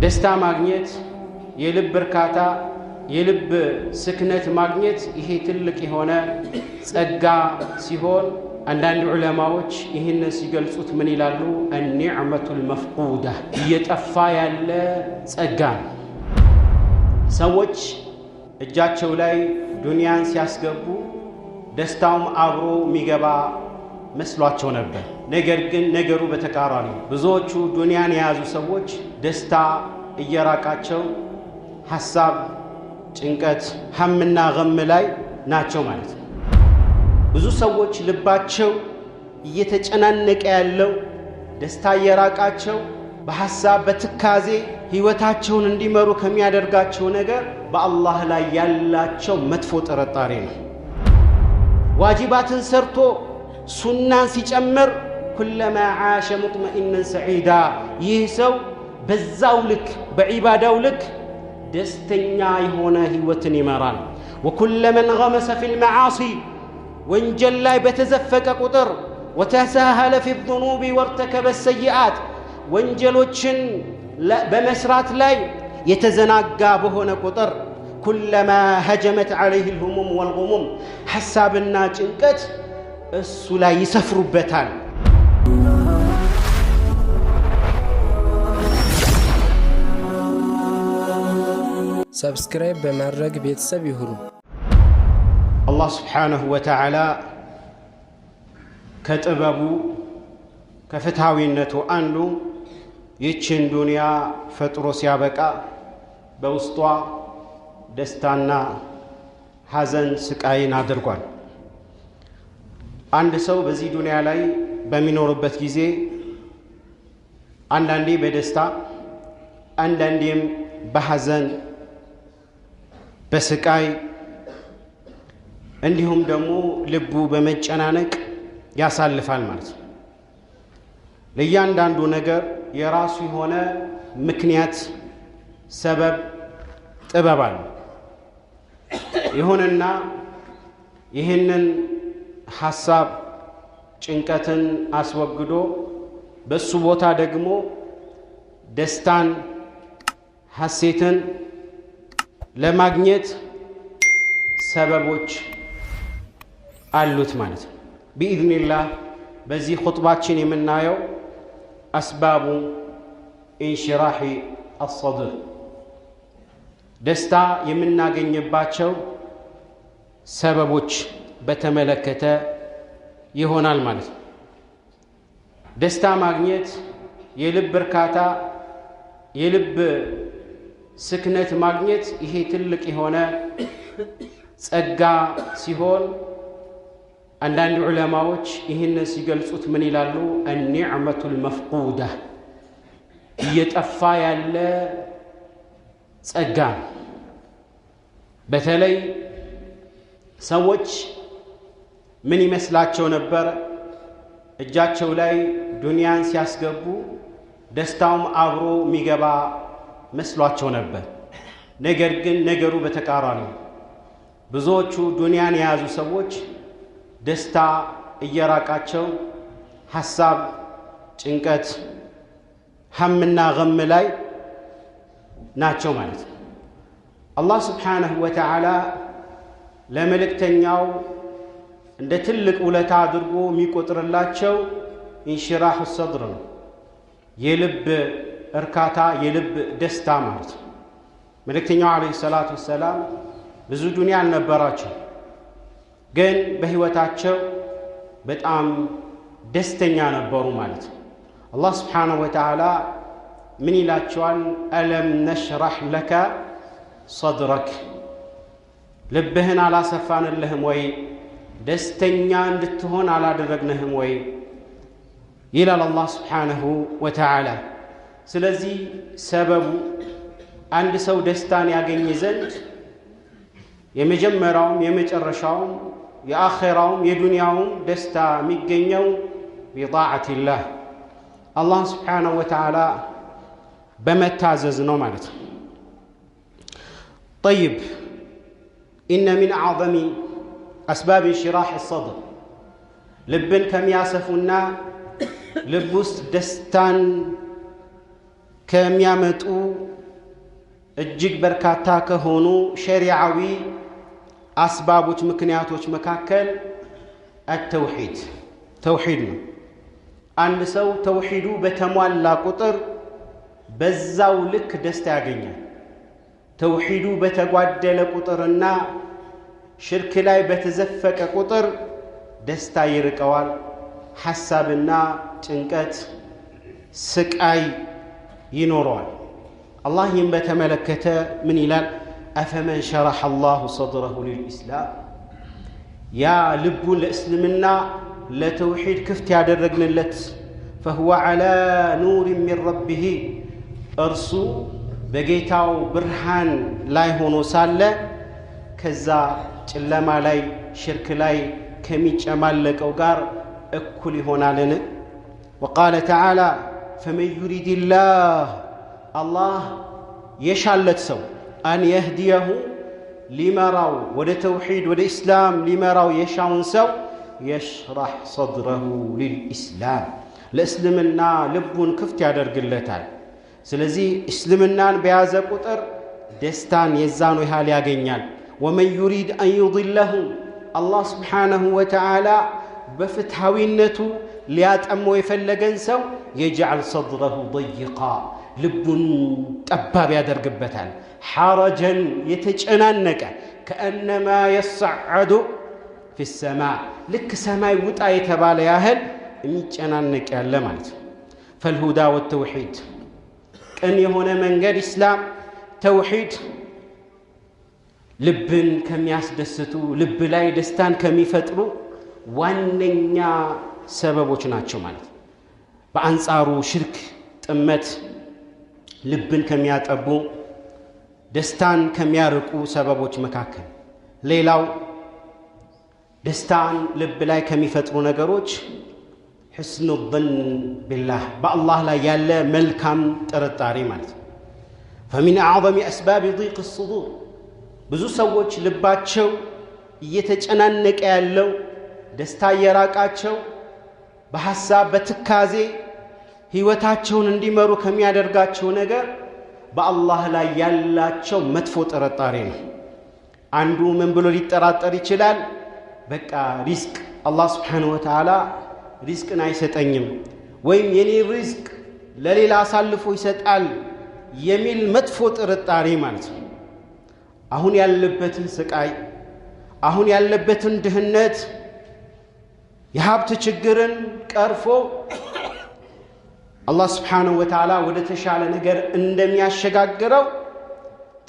ደስታ ማግኘት የልብ እርካታ የልብ ስክነት ማግኘት ይሄ ትልቅ የሆነ ጸጋ ሲሆን አንዳንድ ዑለማዎች ይህንን ሲገልጹት ምን ይላሉ? النعمة المفقودة እየጠፋ ያለ ጸጋ። ሰዎች እጃቸው ላይ ዱንያን ሲያስገቡ ደስታውም አብሮ የሚገባ መስሏቸው ነበር። ነገር ግን ነገሩ በተቃራኒ ብዙዎቹ ዱንያን የያዙ ሰዎች ደስታ እየራቃቸው ሐሳብ፣ ጭንቀት፣ ሐምና ገም ላይ ናቸው ማለት ነው። ብዙ ሰዎች ልባቸው እየተጨናነቀ ያለው ደስታ እየራቃቸው በሐሳብ በትካዜ ህይወታቸውን እንዲመሩ ከሚያደርጋቸው ነገር በአላህ ላይ ያላቸው መጥፎ ጥርጣሬ ነው። ዋጅባትን ሰርቶ ሱናን ሲጨምር ኩለማ ዓሸ ሙጥመኢነን ሰዒዳ ይህ ሰው በዛው ልክ በዒባዳው ልክ ደስተኛ የሆነ ህይወትን ይመራል። ወኩለመን ገመሰ ፊል መዓሲ ወንጀል ላይ በተዘፈቀ ቁጥር ወተሳሃለ ፊ ዙኑቢ ወርተከበ ሰይአት ወንጀሎችን በመስራት ላይ የተዘናጋ በሆነ ቁጥር ኩለማ ሀጀመት ዐለይህ ልሁሙም ወልጉሙም ሐሳብና ጭንቀት እሱ ላይ ይሰፍሩበታል። ሰብስክራይብ በማድረግ ቤተሰብ ይሁኑ። አላህ ስብሓነሁ ወተዓላ ከጥበቡ ከፍትሃዊነቱ አንዱ ይችን ዱንያ ፈጥሮ ሲያበቃ በውስጧ ደስታና ሐዘን ስቃይን አድርጓል። አንድ ሰው በዚህ ዱንያ ላይ በሚኖርበት ጊዜ አንዳንዴ በደስታ አንዳንዴም በሐዘን በስቃይ እንዲሁም ደግሞ ልቡ በመጨናነቅ ያሳልፋል ማለት ነው። ለእያንዳንዱ ነገር የራሱ የሆነ ምክንያት፣ ሰበብ፣ ጥበብ አለ። ይሁንና ይህንን ሐሳብ ጭንቀትን አስወግዶ በሱ ቦታ ደግሞ ደስታን ሐሴትን ለማግኘት ሰበቦች አሉት ማለት ነው። ቢኢዝኒላህ በዚህ ኹጥባችን የምናየው አስባቡ ኢንሽራሒ አልሰድር ደስታ የምናገኝባቸው ሰበቦች በተመለከተ ይሆናል ማለት ነው። ደስታ ማግኘት የልብ እርካታ የልብ ስክነት ማግኘት ይሄ ትልቅ የሆነ ጸጋ ሲሆን አንዳንድ ዑለማዎች ይህንን ሲገልጹት ምን ይላሉ? النعمة المفقودة እየጠፋ ያለ ጸጋ። በተለይ ሰዎች ምን ይመስላቸው ነበር? እጃቸው ላይ ዱንያን ሲያስገቡ ደስታውም አብሮ የሚገባ መስሏቸው ነበር። ነገር ግን ነገሩ በተቃራኒ ብዙዎቹ ዱንያን የያዙ ሰዎች ደስታ እየራቃቸው ሐሳብ፣ ጭንቀት፣ ሐምና ገም ላይ ናቸው ማለት ነው። አላህ ስብሓነሁ ወተዓላ ለመልእክተኛው እንደ ትልቅ ውለታ አድርጎ የሚቆጥርላቸው ኢንሽራህ ሰድር ነው፣ የልብ እርካታ የልብ ደስታ ማለት ነው። መልእክተኛው ዓለይሂ ሰላቱ ወሰላም ብዙ ዱንያ አልነበራቸው፣ ግን በህይወታቸው በጣም ደስተኛ ነበሩ ማለት ነው። አላህ ስብሓነሁ ወተዓላ ምን ይላቸዋል? አለም ነሽራህ ለከ ሰድረክ ልብህን አላሰፋንልህም ወይ? ደስተኛ እንድትሆን አላደረግንህም ወይ? ይላል አላህ ስብሓነሁ ወተዓላ። ስለዚህ ሰበቡ አንድ ሰው ደስታን ያገኝ ዘንድ የመጀመሪያውም የመጨረሻውም የአኼራውም የዱንያውም ደስታ የሚገኘው ቢጣዓቲላህ አላህ ስብሓነሁ ወተዓላ በመታዘዝ ነው ማለት ነው። ጠይብ ኢነ ሚን አዕዘሚ አስባብ ኢንሽራህ ሰድር ልብን ከሚያሰፉና ልብ ውስጥ ደስታን ከሚያመጡ እጅግ በርካታ ከሆኑ ሸሪዓዊ አስባቦች ምክንያቶች መካከል ተውሂድ ነው። አንድ ሰው ተውሂዱ በተሟላ ቁጥር በዛው ልክ ደስታ ያገኛል። ተውሂዱ በተጓደለ ቁጥርና ሽርክ ላይ በተዘፈቀ ቁጥር ደስታ ይርቀዋል። ሐሳብና ጭንቀት ስቃይ ይኖረዋል። አላህ ይህን በተመለከተ ምን ይላል? አፈመን ሸረሐ አላሁ ሰድረሁ ሊልኢስላም፣ ያ ልቡን ለእስልምና ለተውሂድ ክፍት ያደረግንለት ፈሁወ ዐላ ኑር ሚን ረቢህ፣ እርሱ በጌታው ብርሃን ላይ ሆኖ ሳለ ከዛ ጨለማ ላይ ሽርክ ላይ ከሚጨማለቀው ጋር እኩል ይሆናልን? ወቃለ ተዓላ ፈመን ዩሪድላህ፣ አላህ የሻለት ሰው አን የህዲየሁ ሊመራው ወደ ተውሂድ ወደ ኢስላም ሊመራው የሻውን ሰው የሽራህ ሰድረሁ ሊልኢስላም፣ ለእስልምና ልቡን ክፍት ያደርግለታል። ስለዚህ እስልምናን በያዘ ቁጥር ደስታን የዛኑ ያህል ያገኛል። ወመን ዩሪድ አን ዩድለሁ፣ አላህ ስብሓነሁ ወተዓላ በፍትሐዊነቱ ሊያጠመው የፈለገን ሰው የጅዐል ሰድረሁ ضይቃ፣ ልቡን ጠባብ ያደርግበታል። ሐረጀን የተጨናነቀ ከአነማ የሰዐዱ ፊ ሰማዕ፣ ልክ ሰማይ ውጣ የተባለ ያህል የሚጨናነቅ ያለ ማለት ነው። ፈልሁዳ ወተውሒድ፣ ቅን የሆነ መንገድ ኢስላም፣ ተውሒድ ልብን ከሚያስደስቱ ልብ ላይ ደስታን ከሚፈጥሩ ዋነኛ ሰበቦች ናቸው ማለት ነው። በአንጻሩ ሽርክ፣ ጥመት ልብን ከሚያጠቡ ደስታን ከሚያርቁ ሰበቦች መካከል ሌላው ደስታን ልብ ላይ ከሚፈጥሩ ነገሮች ሕስኑ ظን ቢላህ፣ በአላህ ላይ ያለ መልካም ጥርጣሬ ማለት ነው። ፈሚን አዕظም አስባብ ضيق الصدور፣ ብዙ ሰዎች ልባቸው እየተጨናነቀ ያለው ደስታ እየራቃቸው በሐሳብ በትካዜ ህይወታቸውን እንዲመሩ ከሚያደርጋቸው ነገር በአላህ ላይ ያላቸው መጥፎ ጥርጣሬ ነው። አንዱ ምን ብሎ ሊጠራጠር ይችላል? በቃ ሪዝቅ አላህ ስብሓነሁ ወተዓላ ሪዝቅን አይሰጠኝም፣ ወይም የኔ ሪዝቅ ለሌላ አሳልፎ ይሰጣል የሚል መጥፎ ጥርጣሬ ማለት ነው። አሁን ያለበትን ስቃይ፣ አሁን ያለበትን ድህነት፣ የሀብት ችግርን ቀርፎ አላህ ስብሓነሁ ወተዓላ ወደ ተሻለ ነገር እንደሚያሸጋግረው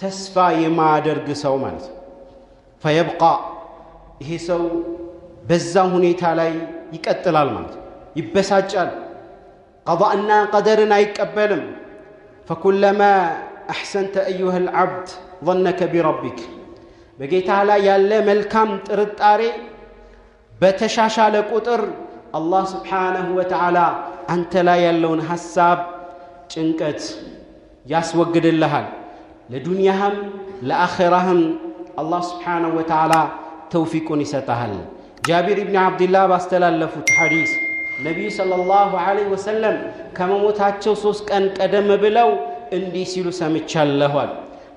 ተስፋ የማያደርግ ሰው ማለት ነው። ፈየብቃ፣ ይሄ ሰው በዛ ሁኔታ ላይ ይቀጥላል ማለት ነው። ይበሳጫል፣ ቀዳእና ቀደርን አይቀበልም። ፈኩለማ አሕሰንተ አዩሃ ልዓብድ ظነከ ቢረቢክ፣ በጌታህ ላይ ያለ መልካም ጥርጣሬ በተሻሻለ ቁጥር አላህ ስብሓነሁ ወተዓላ አንተ ላይ ያለውን ሐሳብ፣ ጭንቀት ያስወግድልሃል። ለዱንያህም ለአኺራህም አላህ ስብሓነሁ ወተዓላ ተውፊቁን ይሰጠሃል። ጃቢር ብን ዓብድላህ ባስተላለፉት ሐዲስ ነቢዩ ሰለላሁ ዐለይሂ ወሰለም ከመሞታቸው 3 ቀን ቀደም ብለው እንዲህ ሲሉ ሰምቻለኋል።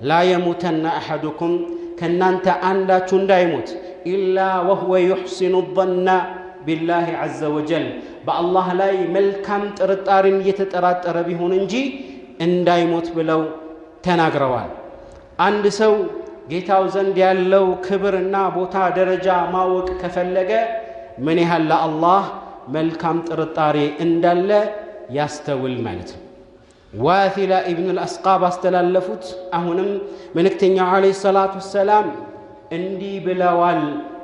ላ የሙተና አሐዱኩም፣ ከእናንተ አንዳችሁ እንዳይሞት ኢላ ወሁወ ዩሕሲኑ ظነ ቢላሂ ዐዘ ወጀል፣ በአላህ ላይ መልካም ጥርጣሬን እየተጠራጠረ ቢሆን እንጂ እንዳይሞት ብለው ተናግረዋል። አንድ ሰው ጌታው ዘንድ ያለው ክብርና ቦታ ደረጃ ማወቅ ከፈለገ ምን ያህል ለአላህ መልካም ጥርጣሬ እንዳለ ያስተውል ማለት ነው። ዋሲላ ኢብኑ አልአስቃ ባስተላለፉት አሁንም መልእክተኛው ዐለይሂ ሰላቱ ወሰላም እንዲህ ብለዋል።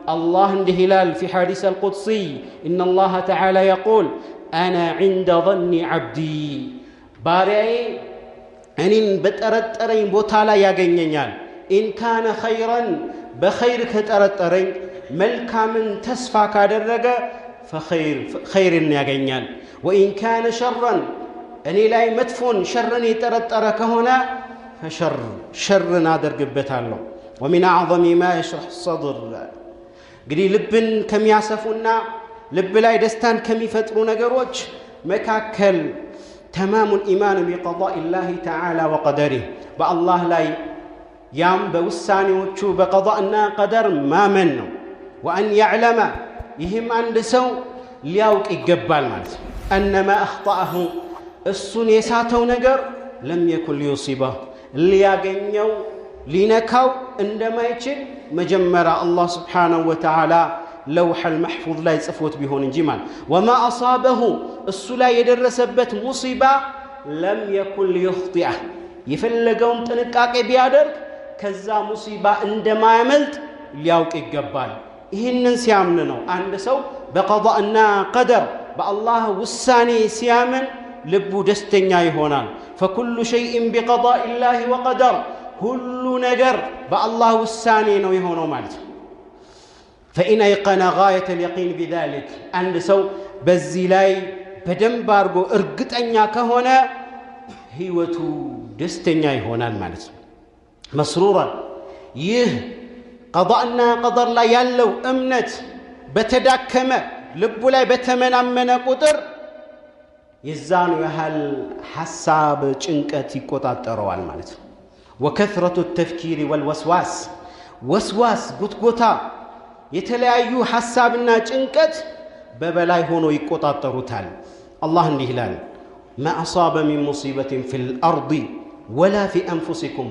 الله እንዲህ ይላል في حديث القدسي إن الله تعالى يقول أنا عند ظن عبدي، ባሪያዬ እኔን በጠረጠረኝ ቦታ ላይ ያገኘኛል። إن كان خيرا በኸይር ከጠረጠረኝ፣ መልካምን ተስፋ ካደረገ ኸይርን ያገኛል። وإن كان شرا እኔ ላይ መጥፎን ሸርን የጠረጠረ ከሆነ ሸርን አደርግበታለሁ። ومن أعظم ما يشرح الصدر، እንግዲህ ልብን ከሚያሰፉና ልብ ላይ ደስታን ከሚፈጥሩ ነገሮች መካከል تمام الإيمان بقضاء الله تعالى وقدره بالله لا يام بوساني وشو بقضاءنا قدر ما منه وأن يعلم يهم عند سو ليوك يقبل مالت أنما أخطأه السن يساتو نجر لم يكن ليصيبه لياقنيو لينكاو عندما يجي مجمرة الله سبحانه وتعالى لوح المحفوظ لا يصفوت بهون جمال وما أصابه السلا يدرسبت مصيبة لم يكن ليخطئه يفلقون تنقاقي بيادرك كذا مصيبة عندما يملت ليوك يقبال ይህንን ሲያምን ነው አንድ ሰው በቀضاءና ቀደር በአላህ ውሳኔ ሲያምን ልቡ ደስተኛ ይሆናል فكل شيء بقضاء الله وقدر ሁሉ ነገር በአላህ ውሳኔ ነው የሆነው ማለት ነው فإن أيقن غاية اليقين بذلك عند سو በዚህ ላይ በደንብ አድርጎ እርግጠኛ ከሆነ ህይወቱ ደስተኛ ይሆናል ማለት ነው مسرورا ይህ قضاءنا قدر لا يالو امنت بتداكمه لب لا بتمنامن قطر يزانو يحل حساب ጭንቀት ይቆጣጠረዋል ማለት ነው وكثرة التفكير والوسواس وسواس ጉትጎታ የተለያዩ ሐሳብና ጭንቀት በበላይ ሆኖ ይቆጣጠሩታል الله እንዲህ ይላል ما أصاب من مصيبة في الأرض ولا في أنفسكم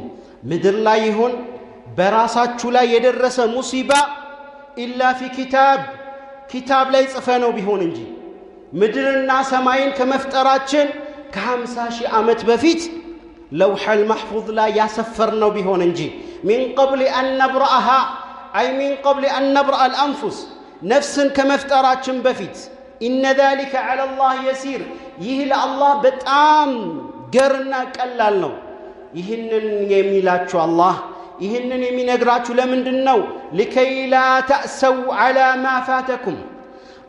ምድር ላይ ይሁን በራሳችሁ ላይ የደረሰ ሙሲባ ኢላ ፊ ኪታብ ላይ ጽፈነው ቢሆን እንጂ ምድርና ሰማይን ከመፍጠራችን ከ50 ሺህ ዓመት በፊት لوح المحفوظ لا ያሰፈርነው ቢሆን እንጂ من قبل أن نبرأها أي من قبل أن نبرأ الأنفس نفسا ከመፍጠራችን በፊት إن ذلك على الله يسير ይህ ለአላህ በጣም ገርና ቀላል ነው ይህንን የሚላችሁ አላህ ይህንን የሚነግራችሁ ለምንድነው لكي لا تأسوا على ما فاتكم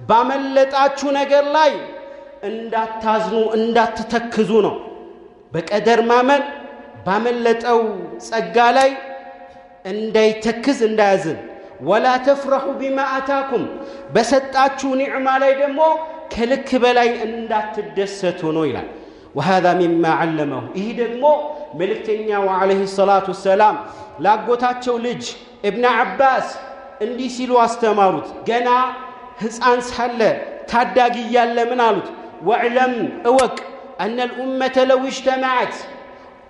ባመለጣችሁ ነገር ላይ እንዳታዝኑ እንዳትተክዙ ነው በቀደር ማመን ባመለጠው ጸጋ ላይ እንዳይተክዝ እንዳያዝን ولا تفرحوا بما آتاكم በሰጣችሁ ኒዕማ ላይ ደግሞ ከልክ በላይ እንዳትደሰቱ ነው ይላል وهذا مما علمه ይህ ደግሞ መልእክተኛው عليه الصلاة والسلام ላጎታቸው ልጅ ابن عباس እንዲህ ሲሉ አስተማሩት ገና ህፃን ሳለ ታዳጊ ያለ ምን አሉት واعلم اوق ان الامه لو اجتمعت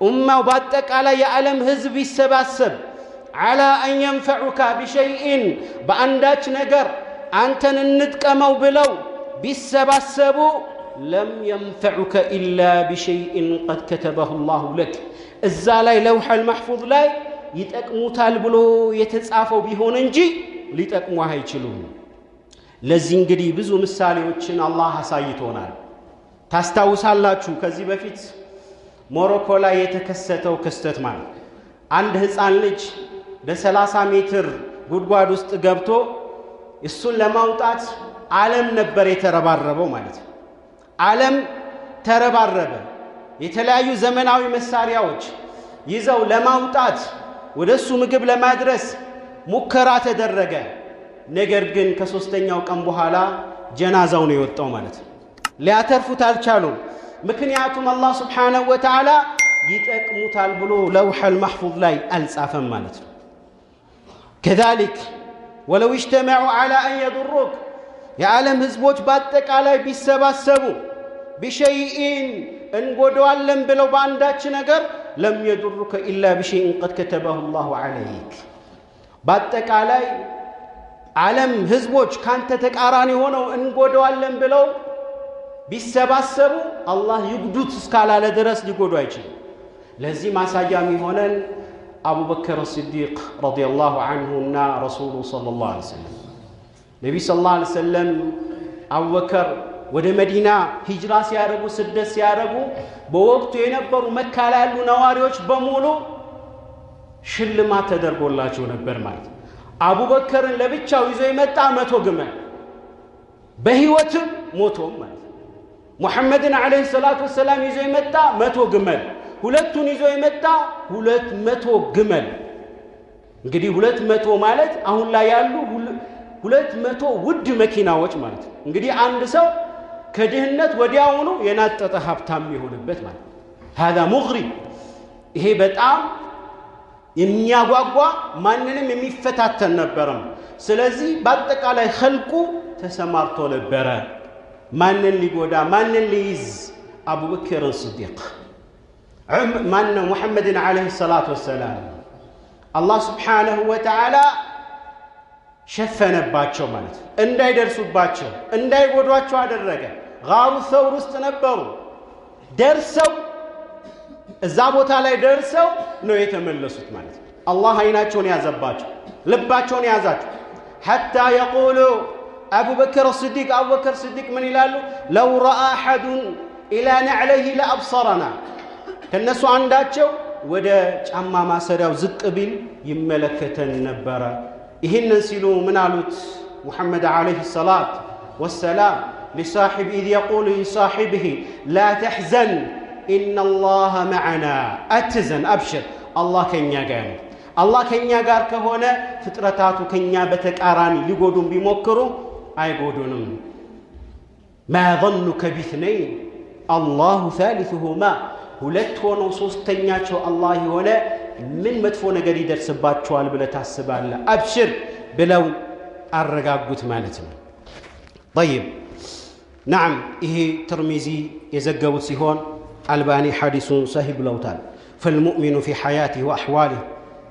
امه በአጠቃላይ የዓለም ህዝብ ይሰባሰብ على ان ينفعك بشيء በአንዳች ነገር አንተን እንጥቀመው ብለው ቢሰባሰቡ لم ينفعك الا بشيء قد كتبه الله لك እዛ ላይ لوح المحفوظ ላይ ይጠቅሙታል ብሎ የተጻፈው ቢሆን እንጂ ሊጠቅሙህ አይችሉም ለዚህ እንግዲህ ብዙ ምሳሌዎችን አላህ አሳይቶናል ታስታውሳላችሁ ከዚህ በፊት ሞሮኮ ላይ የተከሰተው ክስተት ማለት አንድ ህፃን ልጅ በ30 ሜትር ጉድጓድ ውስጥ ገብቶ እሱን ለማውጣት ዓለም ነበር የተረባረበው ማለት ዓለም ተረባረበ የተለያዩ ዘመናዊ መሳሪያዎች ይዘው ለማውጣት ወደሱ ምግብ ለማድረስ ሙከራ ተደረገ ነገር ግን ከሶስተኛው ቀን በኋላ ጀናዛው ነው የወጣው ማለት ሊያተርፉት አልቻሉም ምክንያቱም አላህ Subhanahu Wa Ta'ala ይጠቅሙታል ብሎ لوح المحفوظ ላይ አልጻፈም ማለት ነው كذلك ولو اجتمعوا على ان يضروك የዓለም ህዝቦች በአጠቃላይ ቢሰባሰቡ بشيء እንጎዳዋለን ብለው በአንዳች ነገር لم يضرك الا بشيء قد كتبه الله عليك በአጠቃላይ ዓለም ህዝቦች ካንተ ተቃራኒ ሆነው እንጎዳዋለን ብለው ቢሰባሰቡ አላህ ይጉዱት እስካላለ ድረስ ሊጎዱ አይችልም ለዚህ ማሳያም ይሆነን አቡበከር ሲዲቅ ረዲየላሁ ዐንሁና ረሱሉ ሰለላሁ ዐለይሂ ወሰለም ነብዩ ሰለላሁ ዐለይሂ ወሰለም አቡበከር ወደ መዲና ሂጅራ ሲያረጉ ስደት ሲያረጉ በወቅቱ የነበሩ መካ ላይ ያሉ ነዋሪዎች በሙሉ ሽልማት ተደርጎላቸው ነበር ማለት አቡበከርን ለብቻው ይዞ የመጣ 100 ግመል በህይወትም ሞቶም ማለት ሙሐመድን አለይሂ ሰላቱ ወሰለም ይዞ የመጣ 100 ግመል ሁለቱን ይዞ የመጣ 200 ግመል እንግዲህ 200 ማለት አሁን ላይ ያሉ 200 ውድ መኪናዎች ማለት እንግዲህ አንድ ሰው ከድህነት ወዲያውኑ የናጠጠ ሀብታም ይሆንበት ማለት هذا مغري ይሄ በጣም የሚያጓጓ ማንንም የሚፈታተን ነበርም ስለዚህ በአጠቃላይ ኸልቁ ተሰማርቶ ነበረ ማንን ሊጎዳ ማንን ሊይዝ አቡበክር الصديق ማነው ሙሐመድን አለይሂ ሰላቱ ወሰላም አላህ Subhanahu Wa Ta'ala ሸፈነባቸው ማለት እንዳይደርሱባቸው እንዳይጎዷቸው አደረገ ጋሩ ሰውር ውስጥ ነበሩ ደርሰው እዛ ቦታ ላይ ደርሰው ነው የተመለሱት ማለት አላህ አይናቸውን ያዘባቸው ልባቸውን ያዛቸው حتى يقولوا أبو بكر الصديق من ይላሉ لو رأى أحد إلى نعله لأبصرنا ከነሱ አንዳቸው ወደ ጫማ ማሰሪያው ዝቅ ቢል ይመለከተን ነበር ይሄንን ሲሉ ምን አሉት ሙሐመድ አለይሂ ሰላቱ ወሰላም لصاحب إذ يقول لصاحبه لا تحزن إن الله معنا أتزن أبشر الله كنيا ጋር الله ከኛ ጋር ከሆነ ፍጥረታቱ ከኛ በተቃራኒ ሊጎዱን ቢሞክሩ አይጎዱንም ما ظنك باثنين الله ثالثهما ሁለት ሆነው ሶስተኛቸው አላህ የሆነ ምን መጥፎ ነገር ይደርስባቸዋል ብለ ታስባለህ አብሽር ብለው አረጋጉት ማለት ነው طيب نعم ይሄ ትርሚዚ የዘገቡት ሲሆን አልባኒ ሐዲሱን ሰሂህ ብለውታል فالمؤمن في حياته واحواله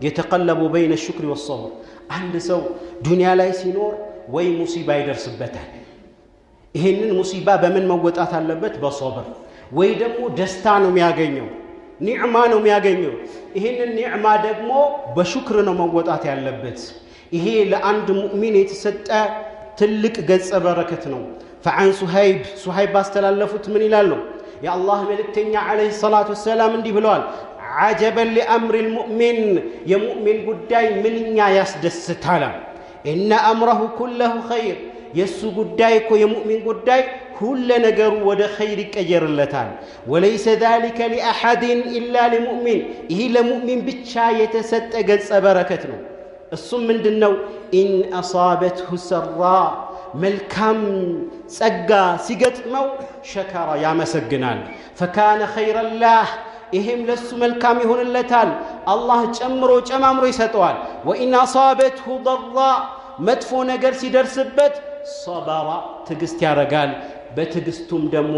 يتقلب بين الشكر والصبر አንድ ሰው ዱንያ ላይ ሲኖር ወይ ሙሲባ ይደርስበታል ይሄንን ሙሲባ በምን መወጣት አለበት በሶብር ወይ ደግሞ ደስታ ነው የሚያገኘው ኒዕማ ነው የሚያገኘው ይሄንን ኒዕማ ደግሞ በሽክር ነው መወጣት ያለበት ይሄ ለአንድ ሙእሚን የተሰጠ ትልቅ ገጸ በረከት ነው فعن صهيب استلالفت من ይላሉ يا الله መልእክተኛ عليه الصلاه والسلام እንዲህ ብለዋል عجبا لامر المؤمن يا مؤمن ጉዳይ ምንኛ ያስደስታል ان امره كله خير የሱ ጉዳይ እኮ የሙእሚን ጉዳይ ሁሉ ነገሩ ወደ ኸይር ይቀየርለታል وليس ذلك لاحد الا للمؤمن ይሄ ለሙእሚን ብቻ የተሰጠ ገጸ በረከት ነው እሱም ምንድነው ان اصابته سراء መልካም ጸጋ ሲገጥመው ሸከራ ያመሰግናል فكان خيرا له ይሄም ለሱ መልካም ይሆንለታል አላህ ጨማምሮ ይሰጠዋል وان اصابته ضراء መጥፎ ነገር ሲደርስበት صبر ትግስት ያረጋል በትግስቱም ደግሞ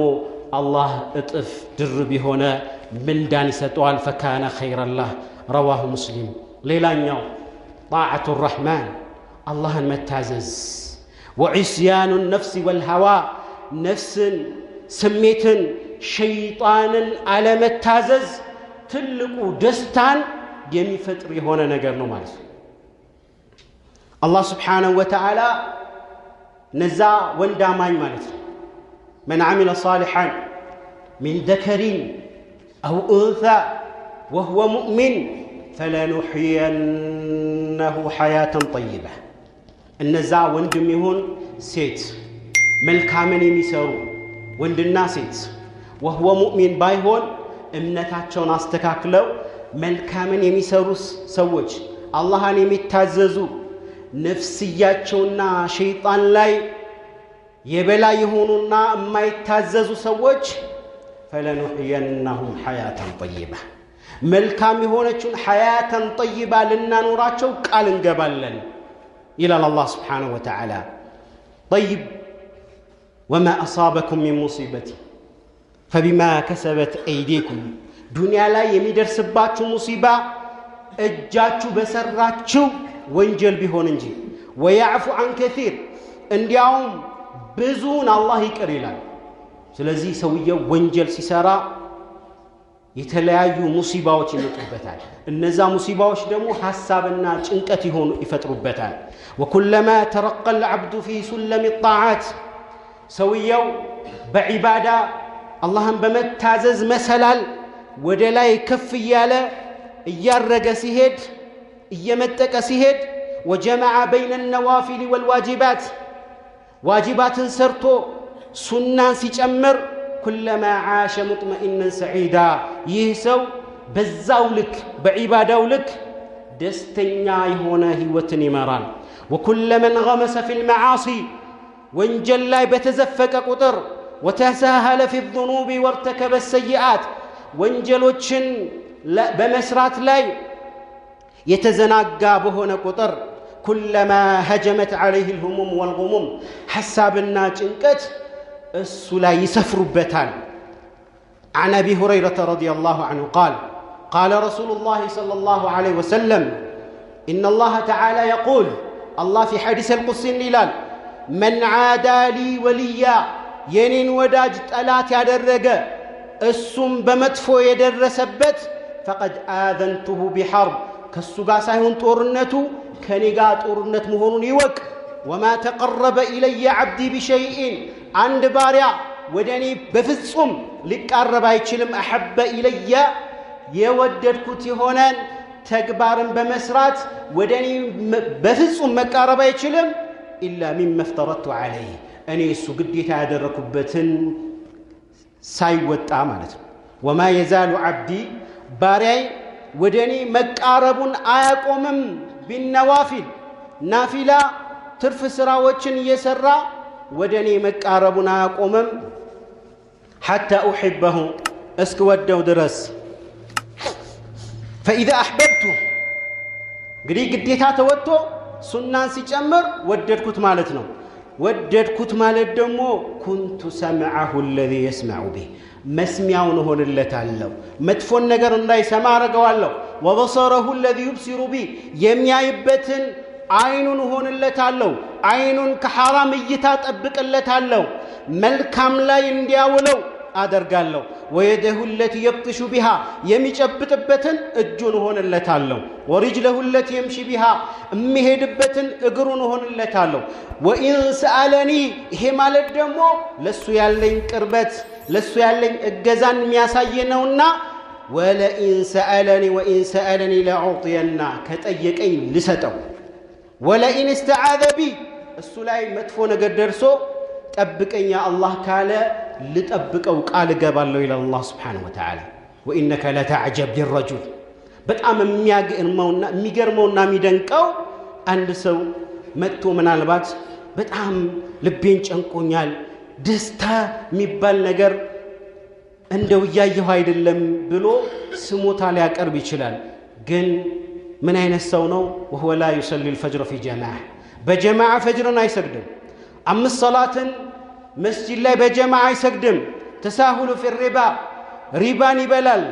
አላህ እጥፍ ድርብ የሆነ ምንዳን ይሰጠዋል فكان خيرا له رواه مسلم ሌላኛው طاعة الرحمن አላህን መታዘዝ وعصيان النفس والهوى نفس سميتن شيطانا على متازز تلقو دستان يميفتر هنا نجر ነው ማለት الله سبحانه وتعالى نزا ونداماي ማለት من عمل صالحا من ذكر أو أنثى وهو مؤمن فلنحيينه حياة طيبة እነዛ ወንድም ይሁን ሴት መልካምን የሚሰሩ ወንድና ሴት وهو مؤمن ባይሆን እምነታቸውን አስተካክለው መልካምን የሚሰሩ ሰዎች አላህን የሚታዘዙ ነፍስያቸውና ሸይጣን ላይ የበላይ የሆኑና የማይታዘዙ ሰዎች فلنحيينهم حياة طيبة መልካም የሆነችውን حياة طيبة ለናኖራቸው ቃል እንገባለን إلى الله سبحانه وتعالى طيب وما أصابكم من مصيبة فبما كسبت أيديكم دنيا لا የሚደርስባችሁ ሙሲባ እጃችሁ በሰራችሁ ወንጀል ቢሆን እንጂ ويعفو عن كثير እንዲያውም ብዙን አላህ ይቅር ይላል ስለዚህ ሰውየው ወንጀል ሲሰራ የተለያዩ ሙሲባዎች ይመጡበታል እነዛ ሙሲባዎች ደግሞ ሐሳብና ጭንቀት ይፈጥሩበታል وكلما ترقى العبد في سلم الطاعات سويو بعباده اللهم بمتازز مسلال ወደ ላይ ከፍ ያለ እያረገ ሲሄድ እየመጠቀ ሲሄድ وجمع بين النوافل والواجبات واجبات سرتو سنان ሲጨምር كلما عاش مطمئنا سعيدا يهسو بزاو لك بعباداو لك دستنيا يهونه ህይወትን ይመራል وكل من غمس في المعاصي وانجل لا بتزفك قطر وتساهل في الذنوب وارتكب السيئات ወንጀሎችን በመስራት ላይ የተዘናጋ በሆነ ቁጥር كلما هجمت عليه الهموم والغموم حسابنا ጭንቀት እሱ ላይ ይሰፍሩበታል عن أبي هريرة رضي الله عنه قال رسول الله صلى الله عليه وسلم إن الله تعالى يقول الله في حديث القدسي ይላል من عادى لي وليا የኔን ወዳጅ ጠላት ያደረገ እሱም በመጥፎ የደረሰበት فقد آذنته بحرب ከሱ ጋር ሳይሆን ጦርነቱ ከኔ ጋር ጦርነት መሆኑን ይወቅ وما تقرب إلي عبدي بشيء عند ባሪያ ወደኔ በፍጹም ሊቃረብ አይችልም أحب إلي የወደድኩት ይሆናል ተግባርን በመስራት ወደኔ በፍጹም መቃረብ አይችልም إلا مما افترضت عليه እኔ እሱ ግዴታ ያደረኩበትን ሳይወጣ ማለት ነው وما يزال عبدي ባሪያይ ወደኔ መቃረቡን አያቆምም بالنوافل ናፊላ ትርፍ ስራዎችን እየሰራ ወደኔ መቃረቡን አያቆምም حتى أحبه እስክወደው ድረስ فإذا أحببته እንግዲህ ግዴታ ተወጥቶ ሱናን ሲጨምር ወደድኩት ማለት ነው ወደድኩት ማለት ደግሞ كنت سمعه الذي يسمع به መስሚያውን ሆነለታለሁ መጥፎን ነገር እንዳይሰማ አረጋዋለሁ وبصره الذي يبصر به የሚያይበትን አይኑን ሆነለታለሁ አይኑን ከሐራም እይታ ጠብቅለታለሁ መልካም ላይ እንዲያውለው አደርጋለሁ ويده التي يبطش بها የሚጨብጥበትን እጁን ሆነለታለሁ ورجله التي يمشي بها የሚሄድበትን እግሩን ሆነለታለሁ وإن سألني ይሄ ማለት ደግሞ ለሱ ያለኝ ቅርበት ለሱ ያለኝ እገዛን የሚያሳየነውና ولئن سألني لأعطينا ከጠየቀኝ ልሰጠው ولئن استعاذ بي እሱ ላይ መጥፎ ነገር ደርሶ ጠብቀኝ ያ አላህ ካለ ልጠብቀው ቃል ገባለሁ ኢላ አላህ Subhanahu Wa Ta'ala وإنك لتعجب للرجل በጣም የሚገርመውና የሚደንቀው አንድ ሰው መጥቶ ምናልባት በጣም ልቤን ጨንቆኛል ደስታ የሚባል ነገር እንደው ያየው አይደለም ብሎ ስሞታ ሊያቀርብ ይችላል ግን ምን አይነት ሰው ነው وهو لا يصلي الفجر في جماعه በጀማዓ ፈጅርን አይሰግድም አምስት ሰላትን መስጂድ ላይ በጀማዓ አይሰግድም ተሳሁሉ في الربا ሪባን ይበላል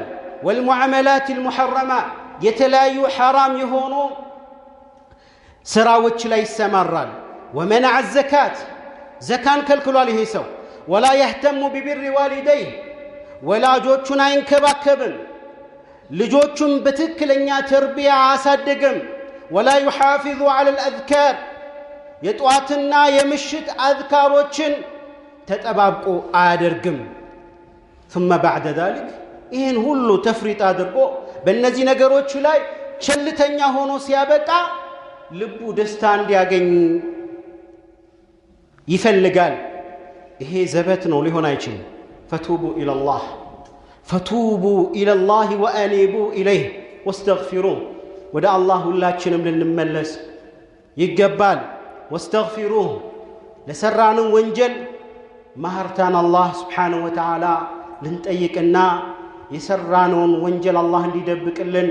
والمعاملات المحرمه የተለያዩ حرام የሆኑ ስራዎች ላይ ይሰማራል ومنع الزكاه زكان ከልክሏል ይሄ ሰው ولا يهتم ببر والديه ወላጆቹን አይንከባከብም ልጆቹን በትክክለኛ ተርቢያ አሳደገም ولا يحافظ على الاذكار የጧትና የምሽት አዝካሮችን ተጠባብቆ አያደርግም ثم بعد ذلك ይሄን ሁሉ ተፍሪጥ አድርጎ በእነዚህ ነገሮች ላይ ቸልተኛ ሆኖ ሲያበቃ ልቡ ደስታ እንዲያገኝ ይፈልጋል ይሄ ዘበት ነው ሊሆን አይችልም فتوبوا إلى الله وأنيبوا إليه واستغفروه ودع الله ሁላችንም ልንመለስ ይገባል واستغفروه ለሰራነው ወንጀል ማህርታን አላህ Subhanahu Wa Ta'ala ልንጠይቅና የሰራነውን ወንጀል አላህ እንዲደብቅልን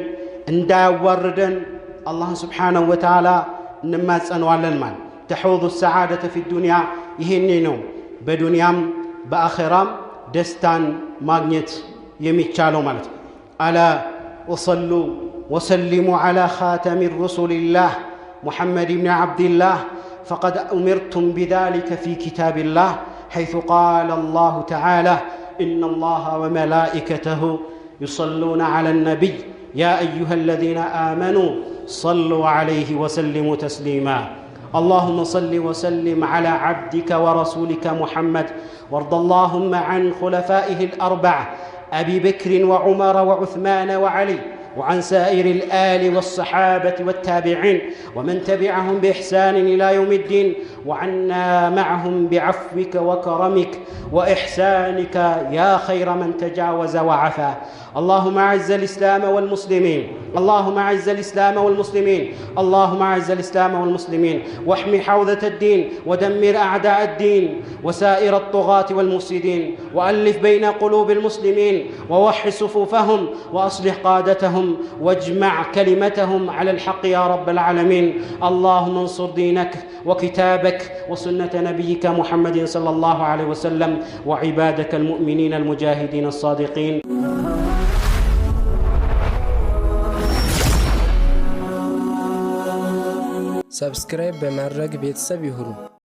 እንዳያዋርደን አላህ Subhanahu Wa Ta'ala እንማጸነዋለን ማለት تحوض السعادة في الدنيا ይሄኔ ነው በዱንያም በአኺራም ደስታን ማግኘት የሚቻለው ማለት ألا وصلوا وسلموا على خاتم الرسل الله محمد بن عبد الله فقد أمرتم بذلك في كتاب الله حيث قال الله تعالى إن الله وملائكته يصلون على النبي يا أيها الذين آمنوا صلوا عليه وسلموا تسليما اللهم صل وسلم على عبدك ورسولك محمد وارض اللهم عن خلفائه الأربعة أبي بكر وعمر وعثمان وعلي وعن سائر الآل والصحابة والتابعين ومن تبعهم بإحسان إلى يوم الدين وعنا معهم بعفوك وكرمك وإحسانك يا خير من تجاوز وعفا اللهم أعز الإسلام والمسلمين، اللهم أعز الإسلام والمسلمين، اللهم أعز الإسلام والمسلمين، واحمي حوزة الدين، ودمر أعداء الدين وسائر الطغاة والمفسدين، وألف بين قلوب المسلمين، ووحد صفوفهم، وأصلح قادتهم، واجمع كلمتهم على الحق يا رب العالمين. اللهم انصر دينك وكتابك وسنة نبيك محمد صلى الله عليه وسلم وعبادك المؤمنين المجاهدين الصادقين. ሰብስክራይብ በማድረግ ቤተሰብ ይሁኑ።